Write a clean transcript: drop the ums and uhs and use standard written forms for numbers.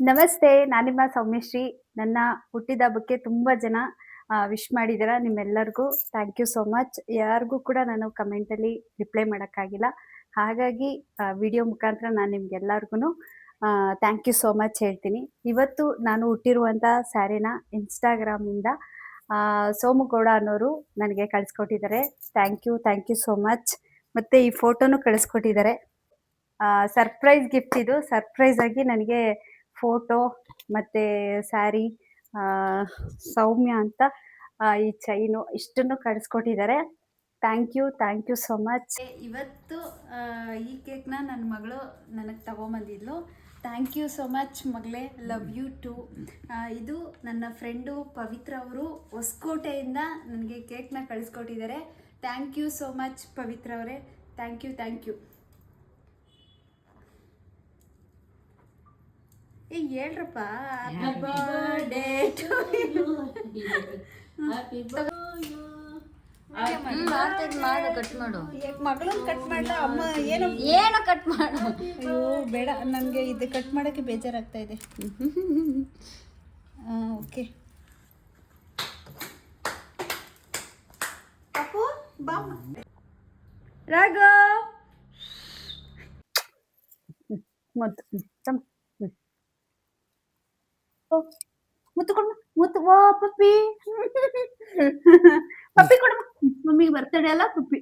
ನಮಸ್ತೆ. ನಾನಿಮ್ಮ ಸೌಮ್ಯಶ್ರೀ. ನನ್ನ ಹುಟ್ಟಿದ ಹಬ್ಬಕ್ಕೆ ತುಂಬ ಜನ ವಿಶ್ ಮಾಡಿದ್ದೀರಾ. ನಿಮ್ಮೆಲ್ಲರಿಗೂ ಥ್ಯಾಂಕ್ ಯು ಸೋ ಮಚ್. ಯಾರಿಗೂ ಕೂಡ ನಾನು ಕಮೆಂಟಲ್ಲಿ ರಿಪ್ಲೈ ಮಾಡೋಕ್ಕಾಗಿಲ್ಲ. ಹಾಗಾಗಿ ವಿಡಿಯೋ ಮುಖಾಂತರ ನಾನು ನಿಮ್ಗೆಲ್ಲರಿಗೂ ಥ್ಯಾಂಕ್ ಯು ಸೋ ಮಚ್ ಹೇಳ್ತೀನಿ. ಇವತ್ತು ನಾನು ಹುಟ್ಟಿರುವಂಥ ಸ್ಯಾರಿನ ಇನ್‌ಸ್ಟಾಗ್ರಾಮಿಂದ ಸೋಮುಗೌಡ ಅನ್ನೋರು ನನಗೆ ಕಳಿಸ್ಕೊಟ್ಟಿದ್ದಾರೆ. Thank you so much. ಮತ್ತು ಈ ಫೋಟೋನು ಕಳಿಸ್ಕೊಟ್ಟಿದ್ದಾರೆ. ಸರ್ಪ್ರೈಸ್ ಗಿಫ್ಟ್ ಇದು. ಸರ್ಪ್ರೈಸ್ ಆಗಿ ನನಗೆ ಫೋಟೋ ಮತ್ತು ಸ್ಯಾರಿ, ಸೌಮ್ಯ ಅಂತ ಈ ಚೈನು ಇಷ್ಟನ್ನು ಕಳಿಸ್ಕೊಟ್ಟಿದ್ದಾರೆ. Thank you so much. ಇವತ್ತು ಈ ಕೇಕ್ನ ನನ್ನ ಮಗಳು ನನಗೆ ತಗೊಂಬಂದಿದ್ಲು. ಥ್ಯಾಂಕ್ ಯು ಸೋ ಮಚ್ ಮಗಳೇ, ಲವ್ ಯು ಟು. ಇದು ನನ್ನ ಫ್ರೆಂಡು ಪವಿತ್ರ ಅವರು ಹೊಸಕೋಟೆಯಿಂದ ನನಗೆ ಕೇಕ್ನ ಕಳಿಸ್ಕೊಟ್ಟಿದ್ದಾರೆ. Thank you so much Pavitra ಅವರೇ. Thank you. ಹೇಳ್ರಪ್ಪ. Happy birthday to you. ಮಾಡು ಕಟ್ ಮಾಡು. ಮಗಳನ್ನ ಕಟ್ ಮಾಡ್ಲಾ? ಅಮ್ಮ ಏನು ಕಟ್ ಮಾಡು. ಅಯ್ಯೋ ಬೇಡ, ನನಗೆ ಇದು ಕಟ್ ಮಾಡೋಕ್ಕೆ ಬೇಜಾರಾಗ್ತಾ ಇದೆ. ಓಕೆ ಪಾಪು ಬಾ. ರಾಘ ಮುತ್ತು ಕೊಡು. ಮುತ್ತು. ವಾ ಪಪ್ಪಿ. ಪಪ್ಪಿ ಕೊಡು. ಮಮ್ಮಿಗೆ ಬರ್ತಡೇ ಅಲ್ಲ ಪಪ್ಪಿ.